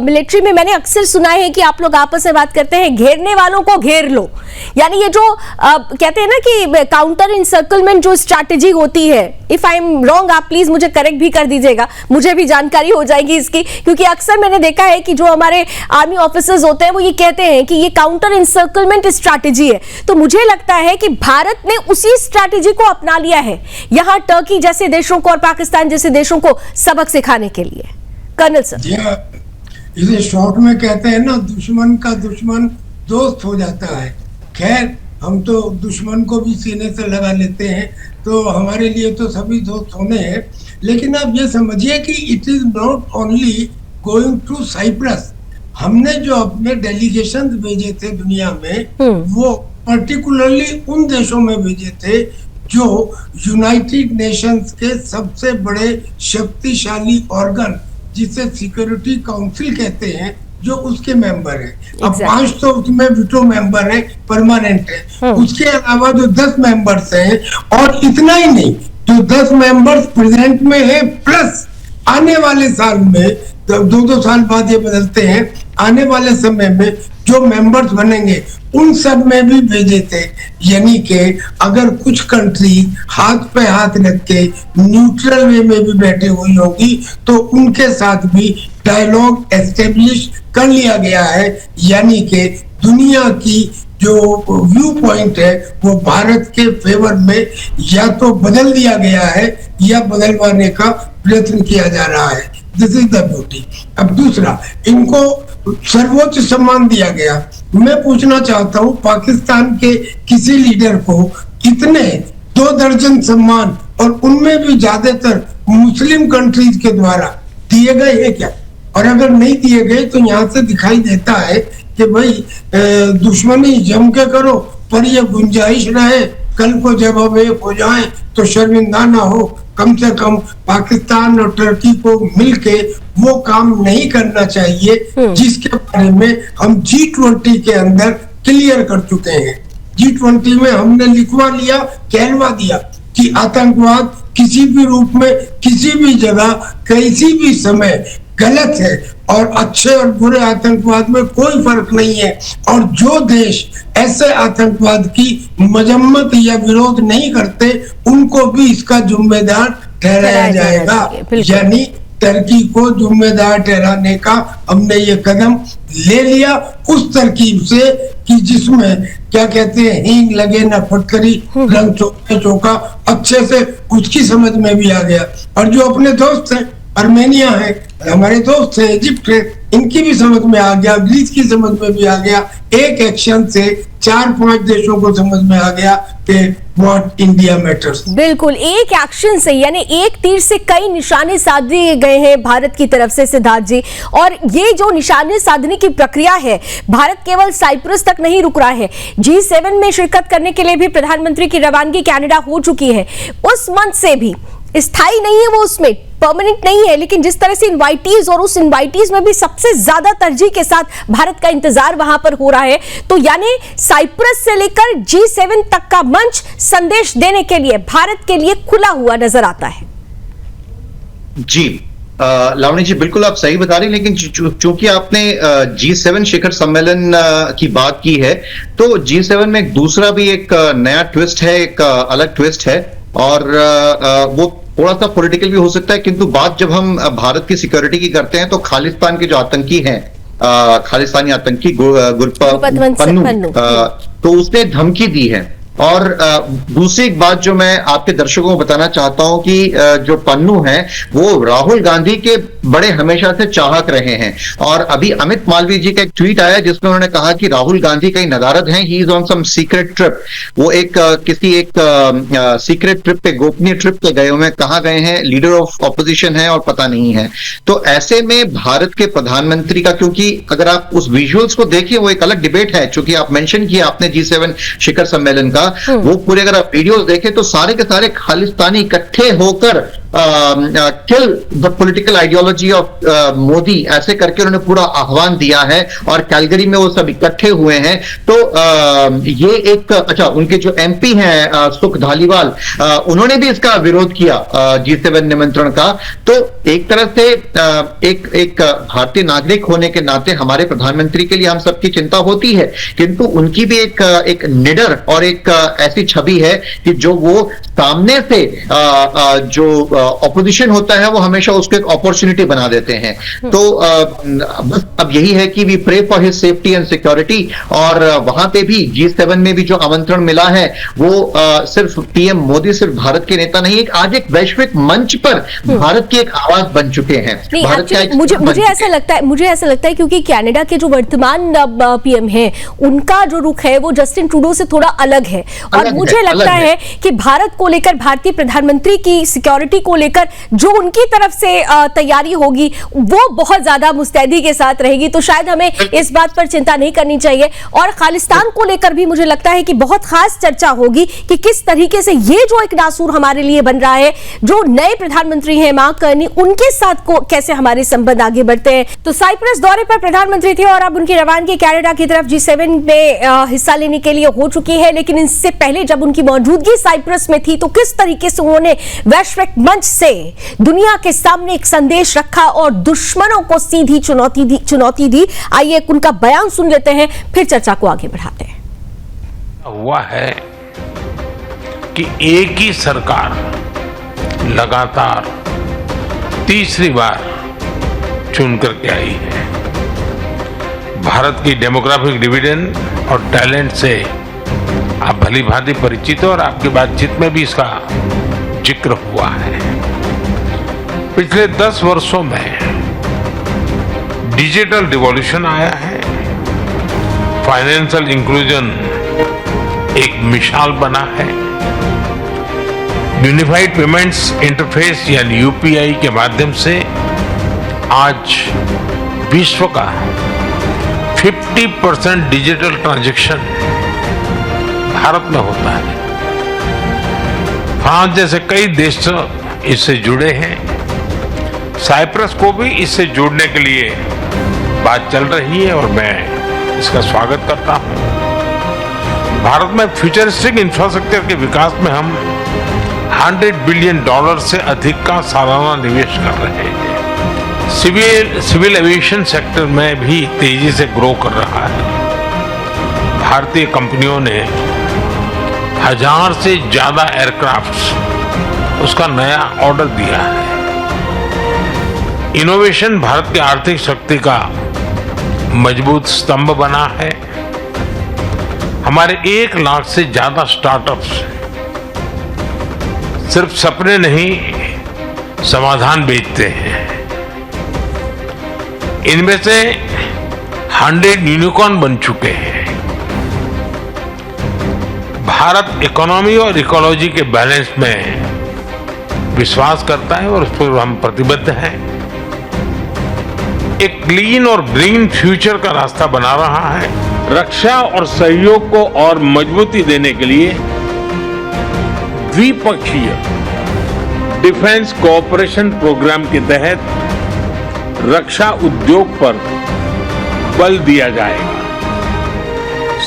मिलिट्री में मैंने अक्सर सुना है कि आप लोग आपस में बात करते हैं, घेरने वालों को घेर लो, यानी ये जो कहते हैं ना कि काउंटर इंसर्कलमेंट जो स्ट्रैटेजी होती है, इफ आई एम रॉन्ग आप प्लीज मुझे करेक्ट भी कर दीजिएगा, मुझे भी जानकारी हो जाएगी इसकी, क्योंकि अक्सर मैंने देखा है कि जो हमारे आर्मी ऑफिसर्स होते हैं वो ये कहते हैं कि ये काउंटर इंसर्कलमेंट स्ट्रैटेजी है। तो मुझे लगता है कि भारत ने उसी स्ट्रैटेजी को अपना लिया है यहां टर्की जैसे देशों को और पाकिस्तान जैसे देशों को सबक सिखाने के लिए। कर्नल सर, इसे शॉर्ट में कहते हैं ना, दुश्मन का दुश्मन दोस्त हो जाता है। खैर हम तो दुश्मन को भी सीने से लगा लेते हैं, तो हमारे लिए तो सभी दोस्त होने हैं। लेकिन आप ये समझिए कि it is not only going to Cyprus. हमने जो अपने डेलीगेशन भेजे थे दुनिया में, वो पर्टिकुलरली उन देशों में भेजे थे जो यूनाइटेड नेशंस के सबसे बड़े शक्तिशाली ऑर्गन, जिसे सिक्योरिटी काउंसिल कहते हैं, जो उसके मेंबर है। अब 5 तो उसमें वीटो मेंबर है, परमानेंट है। उसके अलावा जो 10 मेंबर्स हैं, और इतना ही नहीं, जो 10 मेंबर्स प्रेजेंट में है, प्लस आने वाले साल में, तो 2-2 साल बाद ये बदलते हैं, आने वाले समय में जो मेंबर्स बनेंगे उन सब में भी भेजे थे। यानी कि अगर कुछ कंट्री हाथ पे हाथ रख के न्यूट्रल वे में भी बैठी हुई होगी, तो उनके साथ भी डायलॉग एस्टेब्लिश कर लिया गया है। यानी कि दुनिया की जो व्यू पॉइंट है वो भारत के फेवर में या तो बदल दिया गया है या बदलवाने का प्रयत्न किया जा रहा है। This is the beauty. अब दूसरा, इनको सर्वोच्च सम्मान दिया गया। मैं पूछना चाहता हूँ, पाकिस्तान के किसी लीडर को इतने 2 दर्जन सम्मान, और उनमें भी ज्यादातर मुस्लिम कंट्रीज के द्वारा दिए गए हैं क्या? और अगर नहीं दिए गए तो यहाँ से दिखाई देता है कि भाई दुश्मनी जम के करो, पर ये गुंजाइश रहे कल को जब हम एक हो जाएं तो शर्मिंदा ना हो। कम से कम पाकिस्तान और टर्की को मिलके वो काम नहीं करना चाहिए जिसके बारे में हम G20 के अंदर क्लियर कर चुके हैं। G20 में हमने लिखवा लिया, कहलवा दिया कि आतंकवाद किसी भी रूप में, किसी भी जगह, किसी भी समय गलत है, और अच्छे और बुरे आतंकवाद में कोई फर्क नहीं है। और जो देश ऐसे आतंकवाद की मजम्मत या विरोध नहीं करते, उनको भी इसका जिम्मेदार ठहराया जाएगा। यानी टर्की को जिम्मेदार ठहराने का हमने ये कदम ले लिया, उस तरकीब से कि जिसमें क्या कहते हैं, हींग लगे ना फटकरी, रंग चौका, अच्छे से उसकी समझ में भी आ गया। और जो अपने दोस्त हैं, आर्मेनिया है, हमारे दोस्त थे इजिप्ट, इनकी भी समझ में आ गया, ग्रीस की समझ में भी आ गया, एक एक्शन से 4-5 देशों को समझ में आ गया कि व्हाट इंडिया मैटर्स। बिल्कुल, एक एक्शन से यानी एक तीर से कई निशाने साधे गए हैं भारत की तरफ से सिद्धार्थ जी। और ये जो निशाने साधने की प्रक्रिया है, भारत केवल साइप्रस तक नहीं रुक रहा है, G7 में शिरकत करने के लिए भी प्रधानमंत्री की रवानगी कनाडा हो चुकी है। उस मंच से भी स्थायी नहीं है वो, उसमें परमानेंट नहीं है, लेकिन जिस तरह से इनवाइटीज और उस इनवाइटीज में भी सबसे ज्यादा तरजीह के साथ भारत का इंतजार वहां पर हो रहा है, तो यानी साइप्रस से लेकर G7 तक का मंच संदेश देने के लिए भारत के लिए खुला हुआ नजर आता है। जी लावणी जी, बिल्कुल आप सही बता रही, लेकिन चूंकि आपने G7 शिखर सम्मेलन की बात की है, तो G7 में एक दूसरा भी एक नया ट्विस्ट है, एक अलग ट्विस्ट है, और वो थोड़ा सा पॉलिटिकल भी हो सकता है, किंतु बात जब हम भारत की सिक्योरिटी की करते हैं तो खालिस्तान के जो आतंकी हैं, खालिस्तानी आतंकी गुरपत पन्नू, तो उसने धमकी दी है। और दूसरी एक बात जो मैं आपके दर्शकों को बताना चाहता हूं कि जो पन्नू हैं वो राहुल गांधी के बड़े हमेशा से चाहक रहे हैं, और अभी अमित मालवीय जी का एक ट्वीट आया जिसमें उन्होंने कहा कि राहुल गांधी कहीं नदारद हैं, he is on some secret trip. वो किसी सीक्रेट ट्रिप पे, गोपनीय ट्रिप पे गए हुए हैं, कहां गए हैं, लीडर ऑफ ऑपोजिशन है और पता नहीं है। तो ऐसे में भारत के प्रधानमंत्री का, क्योंकि अगर आप उस विजुअल्स को देखिए, वो एक अलग डिबेट है, चूंकि आप मेंशन किया आपने G7 शिखर सम्मेलन का, वो पूरे अगर आप वीडियोस देखें तो सारे के सारे खालिस्तानी इकट्ठे होकर kill the political ideology of Modi, ऐसे करके उन्होंने पूरा आह्वान दिया है, और कैलगरी में वो सब इकट्ठे हुए हैं। तो ये एक अच्छा, उनके जो MP हैं सुख धालीवाल, उन्होंने भी इसका विरोध किया G7 निमंत्रण का। तो एक तरह से एक भारतीय नागरिक होने के नाते हमारे प्रधानमंत्री के लिए हम सबकी चिंता होती है, किंतु उनकी भी एक निडर और एक ऐसी छवि है कि जो वो सामने से जो ऑपोजिशन होता है वो हमेशा उसको एक अपॉर्चुनिटी बना देते हैं। तो बस अब यही है कि we pray for his safety and security, और वहां पे भी G7 में भी जो आमंत्रण मिला है वो सिर्फ PM मोदी सिर्फ भारत के नेता नहीं, आज एक वैश्विक मंच पर भारत की एक आवाज बन चुके हैं। मुझे ऐसा लगता है क्योंकि कनाडा के जो वर्तमान PM हैं, उनका जो रुख है वो जस्टिन ट्रूडो से थोड़ा अलग है, और मुझे लगता है कि भारत को लेकर, भारतीय प्रधानमंत्री की सिक्योरिटी को लेकर जो उनकी तरफ से तैयारी होगी वो बहुत ज्यादा मुस्तैदी के साथ रहेगी। तो शायद हमें इस बात पर चिंता नहीं करनी चाहिए। और खालिस्तान को लेकर भी मुझे लगता है कि बहुत खास चर्चा होगी कि किस तरीके से ये जो एक नासूर हमारे लिए बन रहा है, जो नए प्रधानमंत्री हैं मार्क कार्नी, उनके साथ को कैसे हमारे संबंध आगे बढ़ते हैं। तो साइप्रस दौरे पर प्रधानमंत्री थे और अब उनकी रवानगी कनाडा की तरफ G7 में हिस्सा लेने के लिए हो चुकी है, लेकिन इससे पहले जब उनकी मौजूदगी साइप्रस में थी तो किस तरीके से उन्होंने वैश्विक मंच से दुनिया के सामने एक संदेश रखा और दुश्मनों को सीधी चुनौती दी। आइए उनका बयान सुन लेते हैं, फिर चर्चा को आगे बढ़ाते हैं। हुआ है कि एक ही सरकार लगातार तीसरी बार चुन करके आई है। भारत की डेमोग्राफिक डिविडेंड और टैलेंट से आप भली भांति परिचित हो, और आपकी बातचीत में भी इसका जिक्र हुआ है। पिछले 10 वर्षों में डिजिटल रिवॉल्यूशन आया है, फाइनेंशियल इंक्लूजन एक मिसाल बना है, यूनिफाइड पेमेंट्स इंटरफेस यानी UPI के माध्यम से आज विश्व का 50% डिजिटल ट्रांजैक्शन भारत में होता है। फ्रांस जैसे कई देश इससे जुड़े हैं, साइप्रस को भी इससे जोड़ने के लिए बात चल रही है और मैं इसका स्वागत करता हूं। भारत में फ्यूचरिस्टिक इंफ्रास्ट्रक्चर के विकास में हम $100 बिलियन से अधिक का सालाना निवेश कर रहे हैं। सिविल एविएशन सेक्टर में भी तेजी से ग्रो कर रहा है। भारतीय कंपनियों ने 1000 से ज्यादा एयरक्राफ्ट उसका नया ऑर्डर दिया है। इनोवेशन भारत की आर्थिक शक्ति का मजबूत स्तंभ बना है। हमारे 1 लाख से ज्यादा स्टार्टअप्स सिर्फ सपने नहीं, समाधान बेचते हैं। इनमें से 100 यूनिकॉर्न बन चुके हैं। भारत इकोनॉमी और इकोलॉजी के बैलेंस में विश्वास करता है और उस पर हम प्रतिबद्ध हैं। एक क्लीन और ग्रीन फ्यूचर का रास्ता बना रहा है। रक्षा और सहयोग को और मजबूती देने के लिए द्विपक्षीय डिफेंस कोऑपरेशन प्रोग्राम के तहत रक्षा उद्योग पर बल दिया जाएगा।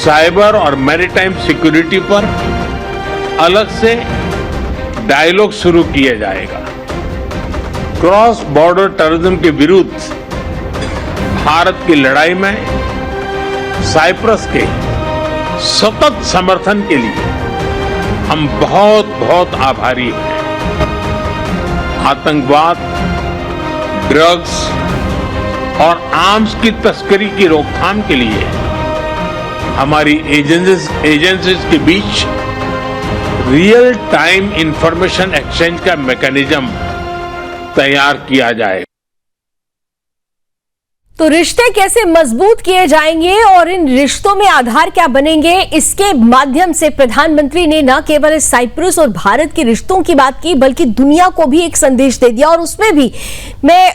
साइबर और मैरीटाइम सिक्योरिटी पर अलग से डायलॉग शुरू किया जाएगा। क्रॉस बॉर्डर टेररिज्म के विरुद्ध भारत की लड़ाई में साइप्रस के सतत समर्थन के लिए हम बहुत बहुत आभारी हैं। आतंकवाद, ड्रग्स और आर्म्स की तस्करी की रोकथाम के लिए हमारी एजेंसीज के बीच रियल टाइम इंफॉर्मेशन एक्सचेंज का मैकेनिज्म तैयार किया जाए। तो रिश्ते कैसे मजबूत किए जाएंगे और इन रिश्तों में आधार क्या बनेंगे, इसके माध्यम से प्रधानमंत्री ने न केवल साइप्रस और भारत के रिश्तों की बात की बल्कि दुनिया को भी एक संदेश दे दिया। और उसमें भी मैं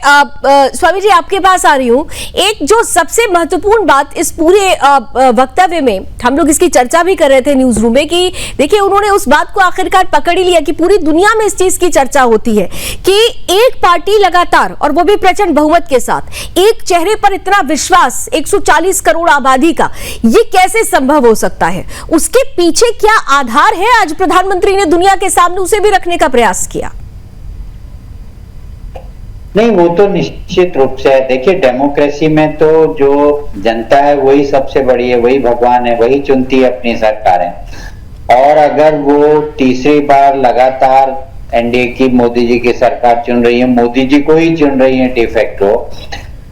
स्वामी जी आपके पास आ रही हूं। एक जो सबसे महत्वपूर्ण बात इस पूरे वक्तव्य में, हम लोग इसकी चर्चा भी कर रहे थे न्यूज रूम में, कि देखिए उन्होंने उस बात को आखिरकार पकड़ ही लिया कि पूरी दुनिया में इस चीज की चर्चा होती है कि एक पार्टी लगातार, और वो भी प्रचंड बहुमत के साथ, एक चेहरे पर इतना विश्वास 140 करोड़ आबादी का, ये कैसे संभव हो सकता है? उसके पीछे क्या आधार है? आज प्रधानमंत्री ने दुनिया के सामने उसे भी रखने का प्रयास किया। नहीं, वो तो निश्चित रूप से है। देखिए, डेमोक्रेसी में तो जो जनता है वही सबसे बड़ी है, वही भगवान है, वही चुनती है अपनी सरकारें। और अगर वो तीसरी बार लगातार एनडीए की, मोदी जी की सरकार चुन रही है, मोदी जी को ही चुन रही है डिफैक्टो,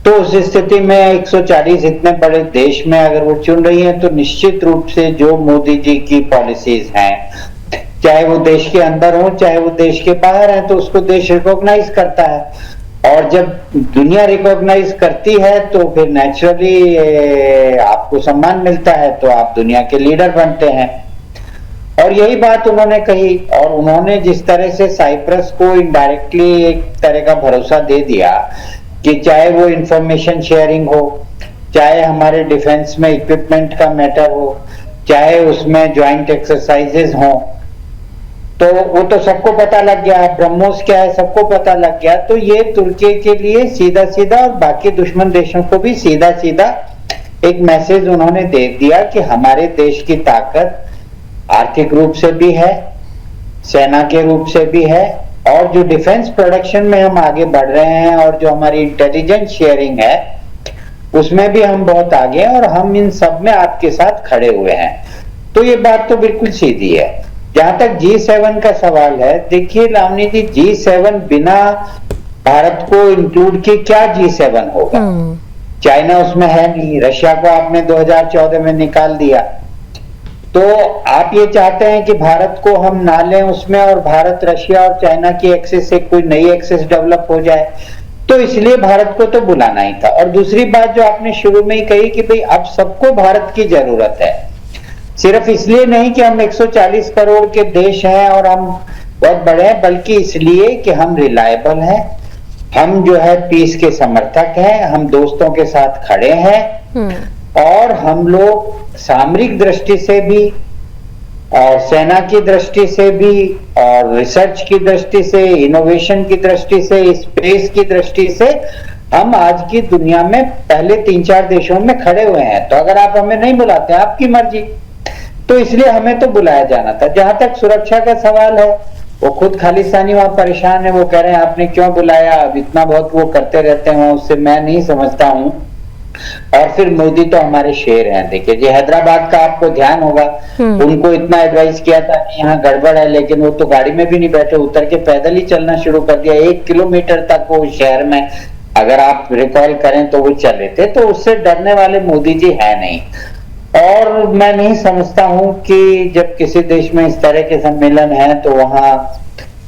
तो उस स्थिति में 140 इतने बड़े देश में अगर वो चुन रही है तो निश्चित रूप से जो मोदी जी की पॉलिसीज हैं, चाहे वो देश के अंदर हो चाहे वो देश के बाहर है, तो उसको देश रिकॉग्नाइज करता है। और जब दुनिया रिकॉग्नाइज करती है तो फिर नेचुरली आपको सम्मान मिलता है, तो आप दुनिया के लीडर बनते हैं। और यही बात उन्होंने कही, और उन्होंने जिस तरह से साइप्रस को इनडायरेक्टली एक तरह का भरोसा दे दिया कि चाहे वो इंफॉर्मेशन शेयरिंग हो, चाहे हमारे डिफेंस में इक्विपमेंट का मैटर हो, चाहे उसमें ज्वाइंट एक्सरसाइजेज हो, तो वो तो सबको पता लग गया। ब्रह्मोस क्या है सबको पता लग गया। तो ये तुर्की के लिए सीधा सीधा और बाकी दुश्मन देशों को भी सीधा सीधा एक मैसेज उन्होंने दे दिया कि हमारे देश की ताकत आर्थिक रूप से भी है, सेना के रूप से भी है, और जो डिफेंस प्रोडक्शन में हम आगे बढ़ रहे हैं और जो हमारी इंटेलिजेंस शेयरिंग है उसमें भी हम बहुत आगे हैं, और हम इन सब में आपके साथ खड़े हुए हैं। तो ये बात तो बिल्कुल सीधी है। जहां तक G7 का सवाल है, देखिए लावनी जी, G7 बिना भारत को इंक्लूड किए क्या G7 होगा? चाइना उसमें है नहीं, रशिया को आपने 2014 में निकाल दिया। तो आप ये चाहते हैं कि भारत को हम ना लें उसमें, और भारत, रशिया और चाइना की एक्सेस से कोई नई एक्सेस डेवलप हो जाए, तो इसलिए भारत को तो बुलाना ही था। और दूसरी बात जो आपने शुरू में ही कही कि भाई अब सबको भारत की जरूरत है, सिर्फ इसलिए नहीं कि हम 140 करोड़ के देश हैं और हम बहुत बड़े हैं, बल्कि इसलिए कि हम रिलायबल हैं, हम जो है पीस के समर्थक हैं, हम दोस्तों के साथ खड़े हैं, और हम लोग सामरिक दृष्टि से भी और सेना की दृष्टि से भी और रिसर्च की दृष्टि से, इनोवेशन की दृष्टि से, स्पेस की दृष्टि से हम आज की दुनिया में पहले 3-4 देशों में खड़े हुए हैं। तो अगर आप हमें नहीं बुलाते, आपकी मर्जी, तो इसलिए हमें तो बुलाया जाना था। जहां तक सुरक्षा का सवाल है, वो खुद खालिस्तानी वहां परेशान है, वो कह रहे हैं आपने क्यों बुलाया, अब इतना बहुत वो करते रहते हैं, उससे मैं नहीं समझता हूं। और फिर मोदी तो हमारे शेर हैं। देखिए जी, हैदराबाद का आपको ध्यान होगा, उनको इतना एडवाइस किया था कि यहाँ गड़बड़ है, लेकिन वो तो गाड़ी में भी नहीं बैठे, उतर के पैदल ही चलना शुरू कर दिया। 1 किलोमीटर तक वो शहर में, अगर आप रिकॉल करें तो वो चले थे। तो उससे डरने वाले मोदी जी है नहीं। और मैं नहीं समझता हूं कि जब किसी देश में इस तरह के सम्मेलन है तो वहां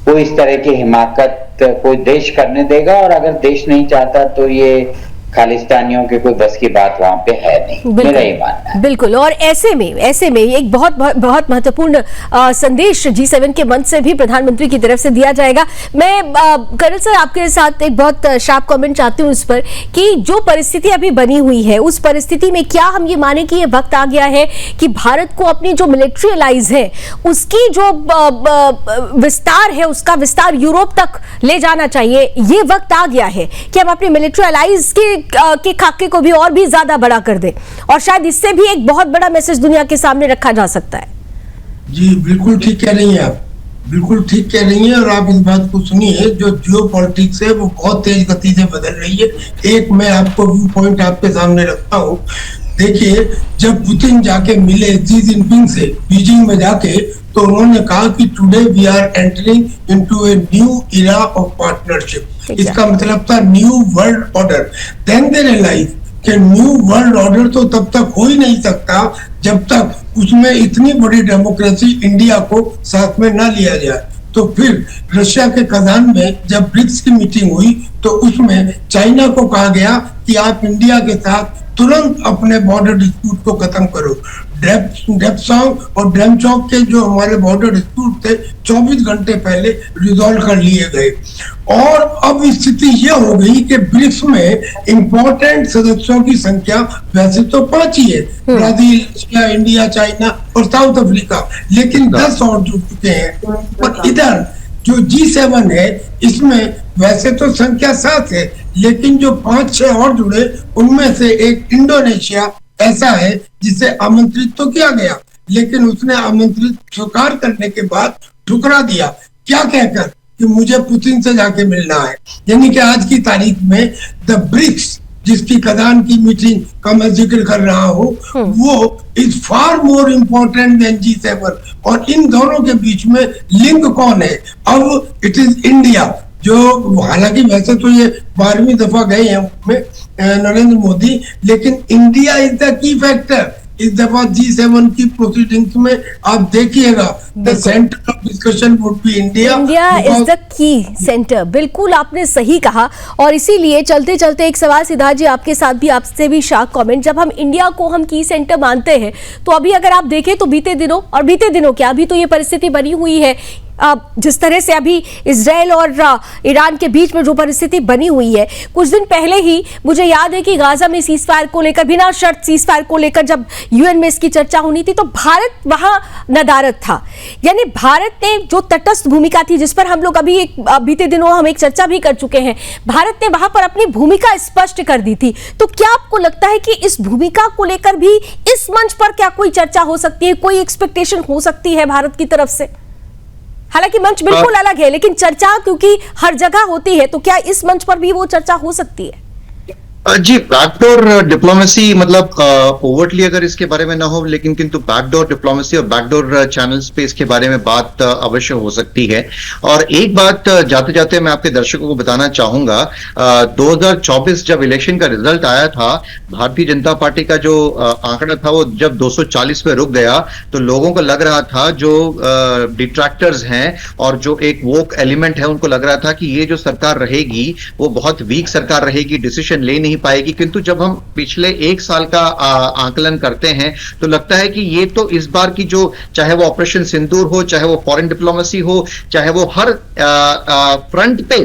कोई इस तरह की हिमाकत कोई देश करने देगा। और अगर देश नहीं चाहता तो ये खालिस्तानियों के कोई बस की बात वहां पे है नहीं, मेरा ये मानना है। बिल्कुल। और ऐसे में एक बहुत महत्वपूर्ण संदेश G7 के मंच से भी प्रधानमंत्री की तरफ से दिया जाएगा। मैं कर्नल सर आपके साथ एक बहुत शार्प कमेंट चाहती हूँ इस पर कि जो परिस्थिति अभी बनी हुई है उस परिस्थिति में क्या हम ये माने कि ये वक्त आ गया है कि भारत को अपनी जो मिलिट्री एलाइज है उसकी जो विस्तार है उसका विस्तार यूरोप तक ले जाना चाहिए। ये वक्त आ गया है कि हम अपने मिलिट्री एलाइज के खाके को भी और भी ज्यादा बड़ा कर दें और शायद इससे भी एक बहुत बड़ा मैसेज दुनिया के सामने रखा जा सकता है। जी बिल्कुल ठीक कह रही हैं आप, बिल्कुल ठीक कह रही हैं। और आप इस बात को सुनिए, जो जियोपॉलिटिक्स है वो बहुत तेज गति से बदल रही है। एक मैं आपको व्यू पॉइंट आपके सामने रखता हूँ। देखिए, जब पुतिन जाके मिले शी जिनपिंग से बीजिंग में जाके, तो उन्होंने कहा कि today we are entering into a new era of partnership. इसका मतलब था new world order. Then they realise कि न्यू वर्ल्ड ऑर्डर तो तब तक हो ही नहीं सकता जब तक उसमें इतनी बड़ी डेमोक्रेसी इंडिया को साथ में ना लिया जाए। तो फिर रशिया के कजान में जब ब्रिक्स की मीटिंग हुई तो उसमें चाइना को कहा गया कि आप इंडिया के साथ तुरंत अपने बॉर्डर डिस्प्यूट को खत्म करो। डेप्सांग और डेमचौक के जो हमारे बॉर्डर डिस्प्यूट थे 24 घंटे पहले रिजॉल्व कर लिए गए। और अब स्थिति यह हो गई कि ब्रिक्स में इंपॉर्टेंट सदस्यों की संख्या वैसे तो 5 ही है, ब्राजील, रशिया, इंडिया, चाइना और साउथ अफ्रीका, लेकिन 10 और जुड़ चुके हैं। और इधर जो G7 है इसमें वैसे तो संख्या 7 है, लेकिन जो 5-6 और जुड़े उनमें से एक इंडोनेशिया ऐसा है जिसे आमंत्रित तो किया गया, लेकिन उसने आमंत्रित स्वीकार करने के बाद ठुकरा दिया। क्या कहकर कि मुझे पुतिन से जाके मिलना है। यानी कि आज की तारीख में द ब्रिक्स, जिसकी कजान की मीटिंग का मैं जिक्र कर रहा हूँ, वो is far more important then G7। और इन दोनों के बीच में लिंक कौन है? अब इट इज इंडिया, जो हालांकि वैसे तो ये 12वीं दफा गए हैं उसमें नरेंद्र मोदी, लेकिन India is the key factor. इस दफा G7 की प्रोसीडिंग्स में आप देखिएगा, the centre of discussion would be India is the key centre. बिल्कुल आपने सही कहा। और इसीलिए चलते चलते एक सवाल सिद्धार्थ जी आपके साथ भी, आपसे भी शार्प कमेंट, जब हम इंडिया को हम की सेंटर मानते हैं तो अभी अगर आप देखें तो बीते दिनों क्या अभी तो ये परिस्थिति बनी हुई है जिस तरह से अभी इजराइल और ईरान के बीच में जो परिस्थिति बनी हुई है। कुछ दिन पहले ही मुझे याद है कि गाजा में सीज फायर को लेकर, बिना शर्त सीज फायर को लेकर जब यूएन में इसकी चर्चा होनी थी तो भारत वहां नदारद था। यानी भारत ने जो तटस्थ भूमिका थी, जिस पर हम लोग अभी बीते दिनों हम एक चर्चा भी कर चुके हैं, भारत ने वहां पर अपनी भूमिका स्पष्ट कर दी थी। तो क्या आपको लगता है कि इस भूमिका को लेकर भी इस मंच पर क्या कोई चर्चा हो सकती है, कोई एक्सपेक्टेशन हो सकती है भारत की तरफ से? हालांकि मंच बिल्कुल अलग है, लेकिन चर्चा क्योंकि हर जगह होती है, तो क्या इस मंच पर भी वो चर्चा हो सकती है? जी, बैकडोर डिप्लोमेसी मतलब ओवरटली अगर इसके बारे में ना हो, लेकिन किंतु बैकडोर डिप्लोमेसी और बैकडोर चैनल्स पे इसके बारे में बात अवश्य हो सकती है। और एक बात जाते जाते मैं आपके दर्शकों को बताना चाहूंगा, 2024 जब इलेक्शन का रिजल्ट आया था, भारतीय जनता पार्टी का जो आंकड़ा था वो जब 240 पे रुक गया, तो लोगों को लग रहा था, जो डिट्रैक्टर्स हैं और जो एक वोक एलिमेंट है, उनको लग रहा था कि ये जो सरकार रहेगी वो बहुत वीक सरकार रहेगी, डिसीजन ले नहीं पाएगी। किंतु जब हम पिछले 1 साल का आकलन करते हैं तो लगता है कि ये तो इस बार की जो, चाहे वो ऑपरेशन सिंदूर हो, चाहे वो फॉरेन डिप्लोमेसी हो, चाहे वो हर फ्रंट पे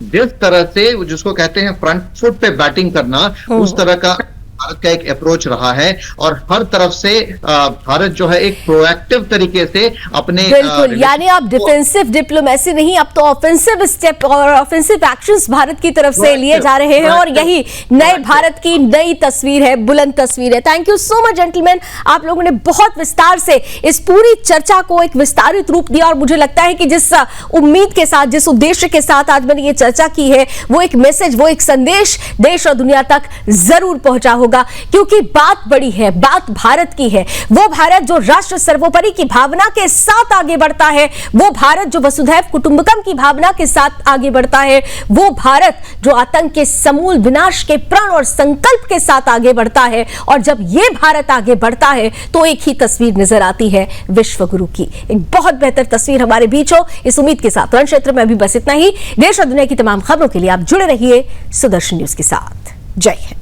जिस तरह से जिसको कहते हैं फ्रंट फुट पे बैटिंग करना, उस तरह का भारत का एक अप्रोच रहा है। और हर तरफ से भारत जो है एक प्रोएक्टिव तरीके से अपने बिल्कुल, यानी आप डिफेंसिव डिप्लोमेसी नहीं, अब तो ऑफेंसिव स्टेप और ऑफेंसिव एक्शंस भारत की तरफ से लिए जा रहे हैं, और यही नए भारत की नई तस्वीर है, बुलंद तस्वीर है। Thank you so much gentleman, आप लोगों ने बहुत विस्तार से इस पूरी चर्चा को एक विस्तारित रूप दिया। और मुझे लगता है कि जिस उम्मीद के साथ, जिस उद्देश्य के साथ आज मैंने ये चर्चा की है, वो एक मैसेज, वो एक संदेश देश और दुनिया तक जरूर पहुंचा होगा, क्योंकि बात बड़ी है, बात भारत की है। वो भारत जो राष्ट्र सर्वोपरि की भावना के साथ आगे बढ़ता है, वो भारत जो वसुधैव कुटुंबकम की भावना के साथ आगे बढ़ता है, वो भारत जो आतंक के समूल विनाश के प्रण और संकल्प के साथ आगे बढ़ता है। और जब ये भारत आगे बढ़ता है तो एक ही तस्वीर नजर आती है, विश्व गुरु की। एक बहुत बेहतर तस्वीर हमारे बीच हो, इस उम्मीद के साथ रण क्षेत्र में अभी बस इतना ही। देश और दुनिया की तमाम खबरों के लिए आप जुड़े रहिए सुदर्शन न्यूज के साथ। जय हिंद।